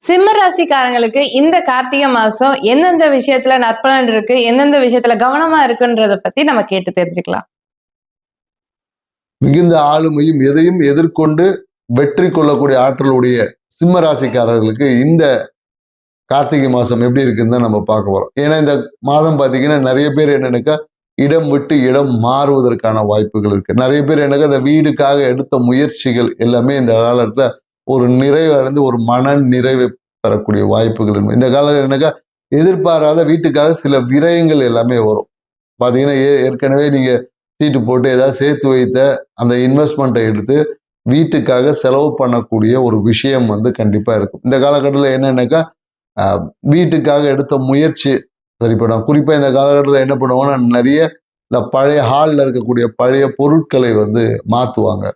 சிம்ம ராசிக்காரங்களுக்கு இந்த கார்த்திகை மாசம் எந்தெந்த விஷயத்துல நற்பலன் இருக்கு, எந்தெந்த விஷயத்துல கவனமா இருக்குன்றத பத்தி நம்ம கேட்டு தெரிஞ்சுக்கலாம். மிகுந்த ஆளுமையும் எதையும் எதிர்கொண்டு வெற்றி கொள்ளக்கூடிய ஆற்றலுடைய சிம்ம ராசிக்காரர்களுக்கு இந்த கார்த்திகை மாசம் எப்படி இருக்குன்னு தான் நம்ம பார்க்க போறோம். ஏன்னா இந்த மாதம் பார்த்தீங்கன்னா நிறைய பேர் என்னன்னாக்கா இடம் விட்டு இடம் மாறுவதற்கான வாய்ப்புகள் இருக்கு. நிறைய பேர் என்னக்கா இந்த வீடுக்காக எடுத்த முயற்சிகள் எல்லாமே இந்த காலத்துல ஒரு நிறைவு அடைந்து ஒரு மன நிறைவை பெறக்கூடிய வாய்ப்புகள் இருக்கு. இந்த காலத்துல என்னக்கா எதிர்பாராத வீட்டுக்காக சில விரயங்கள் எல்லாமே வரும். பாத்தீங்கன்னா ஏற்கனவே நீங்க சீட்டு போட்டு ஏதாவது சேர்த்து வைத்த அந்த இன்வெஸ்ட்மெண்ட்டை எடுத்து வீட்டுக்காக செலவு பண்ணக்கூடிய ஒரு விஷயம் கண்டிப்பா இருக்கும். இந்த காலகட்டத்தில் என்னன்னாக்கா வீட்டுக்காக எடுத்த முயற்சி சரிப்படும். குறிப்பா இந்த காலகட்டத்தில் என்ன பண்ணுவாங்கன்னா நிறைய இந்த பழைய ஹாலில் இருக்கக்கூடிய பழைய பொருட்களை மாற்றுவாங்க.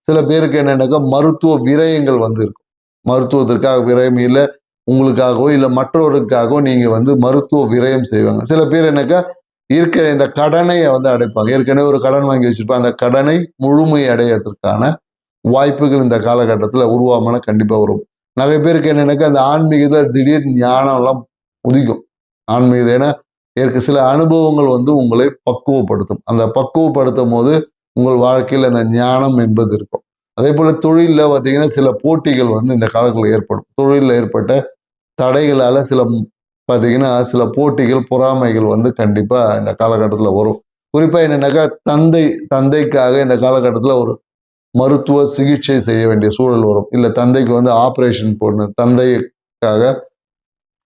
சில பேருக்கு என்னன்னாக்கா மருத்துவ விரயங்கள் இருக்கும். மருத்துவத்திற்காக விரயம் இல்லை, உங்களுக்காகவோ இல்லை மற்றவருக்காகவோ நீங்க மருத்துவ விரயம் செய்வாங்க. சில பேர் என்னக்கா இருக்கிற இந்த கடனை அடைப்பாங்க. ஏற்கனவே ஒரு கடன் வாங்கி வச்சிருப்பாங்க. அந்த கடனை முழுமை அடையறதுக்கான வாய்ப்புகள் இந்த காலகட்டத்தில் உருவாமனா கண்டிப்பா வரும். நிறைய பேருக்கு என்னன்னாக்கா அந்த ஆன்மீகத்துல திடீர் ஞானம் எல்லாம் உதிக்கும். ஆன்மீகம் ஏன்னா சில அனுபவங்கள் உங்களை பக்குவப்படுத்தும். அந்த பக்குவப்படுத்தும் போது உங்கள் வாழ்க்கையில் அந்த ஞானம் என்பது இருக்கும். அதே போல தொழிலில் பார்த்தீங்கன்னா சில போட்டிகள் இந்த காலங்களில் ஏற்படும். தொழிலில் ஏற்பட்ட தடைகளால பார்த்தீங்கன்னா சில போட்டிகள் பொறாமைகள் கண்டிப்பா இந்த காலகட்டத்தில் வரும். குறிப்பா என்னன்னாக்கா தந்தைக்காக இந்த காலகட்டத்தில் ஒரு மருத்துவ சிகிச்சை செய்ய வேண்டிய சூழல் வரும். இல்லை தந்தைக்கு ஆப்ரேஷன் போடணும், தந்தைக்காக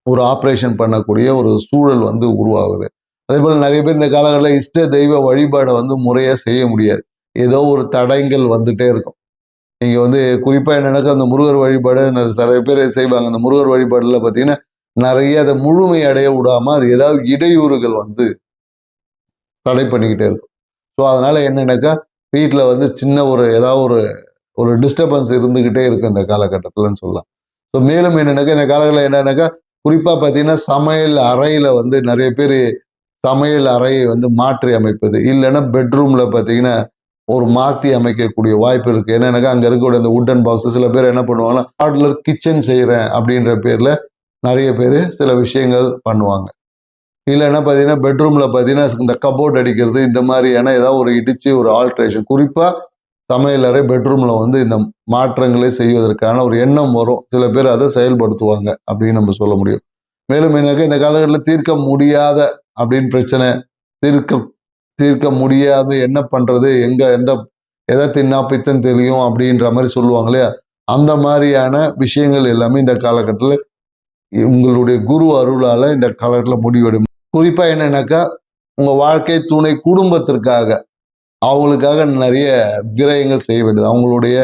ஒரு ஆப்ரேஷன் பண்ணக்கூடிய ஒரு சூழல் உருவாகுது. அதே போல நிறைய பேர் இந்த காலகட்டத்தில் இஷ்ட தெய்வ வழிபாடை முறையா செய்ய முடியாது. ஏதோ ஒரு தடங்கள் வந்துட்டே இருக்கும். நீங்க குறிப்பா என்னன்னாக்கா அந்த முருகர் வழிபாடு நிறைய பேர் செய்வாங்க. அந்த முருகர் வழிபாடுல பார்த்தீங்கன்னா நிறைய அதை முழுமை அடைய விடாம அது ஏதாவது இடையூறுகள் தடை பண்ணிக்கிட்டே இருக்கும். ஸோ அதனால என்னன்னாக்கா வீட்டில் சின்ன ஏதாவது ஒரு டிஸ்டர்பன்ஸ் இருந்துகிட்டே இருக்கு இந்த காலகட்டத்தில்னு சொல்லலாம். ஸோ மேலும் என்னன்னாக்கா இந்த காலகட்டத்தில் என்னன்னாக்கா குறிப்பா பார்த்தீங்கன்னா சமையல் அறையில நிறைய பேர் சமையல் அறையை மாற்றி அமைப்பது, இல்லைன்னா பெட்ரூம்ல பார்த்தீங்கன்னா ஒரு மாற்றி அமைக்கக்கூடிய வாய்ப்பு இருக்கு. என்னன்னாக்கா அங்க இருக்கக்கூடிய அந்த வுட்டன் பாக்ஸ் சில பேர் என்ன பண்ணுவாங்கன்னா மாடுலர் கிச்சன் செய்யறேன் அப்படின்ற பேர்ல நிறைய பேர் சில விஷயங்கள் பண்ணுவாங்க. இல்லைன்னா பார்த்தீங்கன்னா பெட்ரூம்ல பார்த்தீங்கன்னா இந்த கபோர்ட் அடிக்கிறது, இந்த மாதிரியான ஏதாவது ஒரு இடிச்சு ஒரு ஆல்ட்ரேஷன், குறிப்பா சமையல் அறை பெட்ரூம்ல இந்த மாற்றங்களை செய்வதற்கான ஒரு எண்ணம் வரும். சில பேர் அதை செயல்படுத்துவாங்க அப்படின்னு நம்ம சொல்ல முடியும். மேலும் என்னக்கா இந்த காலகட்டத்தில் தீர்க்க முடியாத அப்படின்னு பிரச்சனை தீர்க்க முடியாது, என்ன பண்றது, எதை தின்னா பித்தம் தெரியும் அப்படின்ற மாதிரி சொல்லுவாங்க இல்லையா, அந்த மாதிரியான விஷயங்கள் எல்லாமே இந்த காலகட்டத்தில் உங்களுடைய குரு அருளால இந்த காலகட்டத்தில் முடிவெடும். குறிப்பா என்னன்னாக்கா உங்க வாழ்க்கை துணை குடும்பத்திற்காக அவங்களுக்காக நிறைய விரயங்கள் செய்ய வேண்டியது. அவங்களுடைய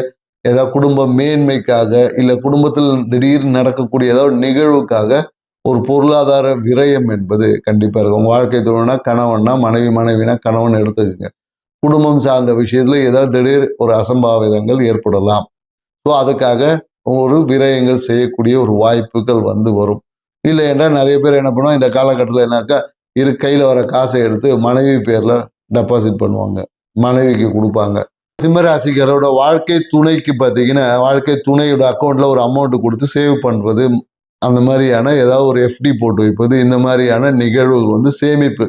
ஏதாவது குடும்ப மேன்மைக்காக, இல்லை குடும்பத்தில் திடீர்னு நடக்கக்கூடிய ஏதாவது நிகழ்வுக்காக ஒரு பொருளாதார விரயம் என்பது கண்டிப்பா இருக்கும். உங்க வாழ்க்கை துணைனா கணவன்னா மனைவினா கணவன் எடுத்துக்கங்க. குடும்பம் சார்ந்த விஷயத்துல ஏதாவது திடீர் ஒரு அசம்பாவிதங்கள் ஏற்படலாம். ஸோ அதுக்காக ஒரு விரயங்கள் செய்யக்கூடிய ஒரு வாய்ப்புகள் வரும். இல்லை என்றால் நிறைய பேர் என்ன பண்ணுவோம் இந்த காலகட்டத்தில் என்னாக்கா கையில் வர காசை எடுத்து மனைவி பேர்ல டெபாசிட் பண்ணுவாங்க, மனைவிக்கு கொடுப்பாங்க. சிம்மராசிக்காரோட வாழ்க்கை துணைக்கு பார்த்தீங்கன்னா வாழ்க்கை துணையோட அக்கௌண்ட்ல ஒரு அமௌண்ட் கொடுத்து சேவ் பண்றது, அந்த மாதிரியான ஏதாவது ஒரு எஃப்டி போட்டு வைப்பது, இந்த மாதிரியான நிகழ்வுகள் சேமிப்பு,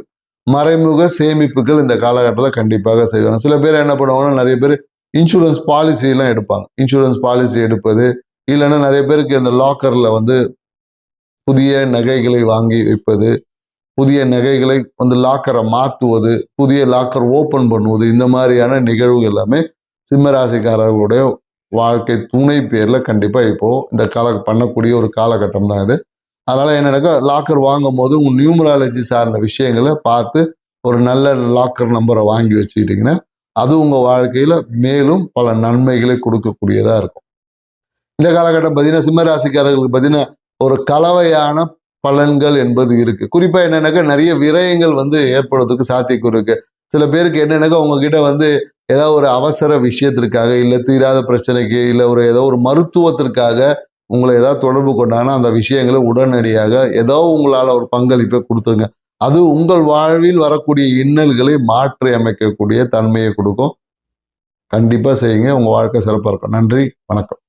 மறைமுக சேமிப்புகள் இந்த காலகட்டத்தில் கண்டிப்பாக செய்வாங்க. சில பேர் என்ன பண்ணுவாங்கன்னா நிறைய பேர் இன்சூரன்ஸ் பாலிசி எல்லாம் எடுப்பாங்க. இன்சூரன்ஸ் பாலிசி எடுப்பது, இல்லைன்னா நிறைய பேருக்கு இந்த லாக்கர்ல புதிய நகைகளை வாங்கி வைப்பது, புதிய நகைகளை லாக்கரை மாற்றுவது, புதிய லாக்கர் ஓப்பன் பண்ணுவது, இந்த மாதிரியான நிகழ்வுகள் எல்லாமே சிம்மராசிக்காரர்களுடைய வாழ்க்கை துணை பேர்ல கண்டிப்பா இப்போ இந்த பண்ணக்கூடிய ஒரு காலகட்டம் தான் இது. அதனால என்னன்னாக்கா லாக்கர் வாங்கும் போது உங்க நியூமராலஜி சார்ந்த விஷயங்களை பார்த்து ஒரு நல்ல லாக்கர் நம்பரை வாங்கி வச்சுக்கிட்டீங்கன்னா அது உங்க வாழ்க்கையில மேலும் பல நன்மைகளை கொடுக்கக்கூடியதா இருக்கும். இந்த காலகட்டம் பார்த்தீங்கன்னா சிம்மராசிக்காரர்களுக்கு பார்த்தீங்கன்னா ஒரு கலவையான பலன்கள் என்பது இருக்கு. குறிப்பா என்னன்னாக்கா நிறைய விரயங்கள் ஏற்படுவதற்கு சாத்தியக்கூறு இருக்கு. சில பேருக்கு என்னன்னாக்கா உங்ககிட்ட ஏதாவது ஒரு அவசர விஷயத்திற்காக, இல்லை தீராத பிரச்சனைக்கு, இல்லை ஏதோ ஒரு மருத்துவத்திற்காக உங்களை ஏதாவது தொடர்பு கொண்டாங்கன்னா அந்த விஷயங்களை உடனடியாக ஏதோ உங்களால் ஒரு பங்களிப்பை கொடுத்துருங்க. அது உங்கள் வாழ்வில் வரக்கூடிய இன்னல்களை மாற்றி அமைக்கக்கூடிய தன்மையை கொடுக்கும். கண்டிப்பா செய்யுங்க, உங்க வாழ்க்கை சிறப்பாக இருக்கும். நன்றி, வணக்கம்.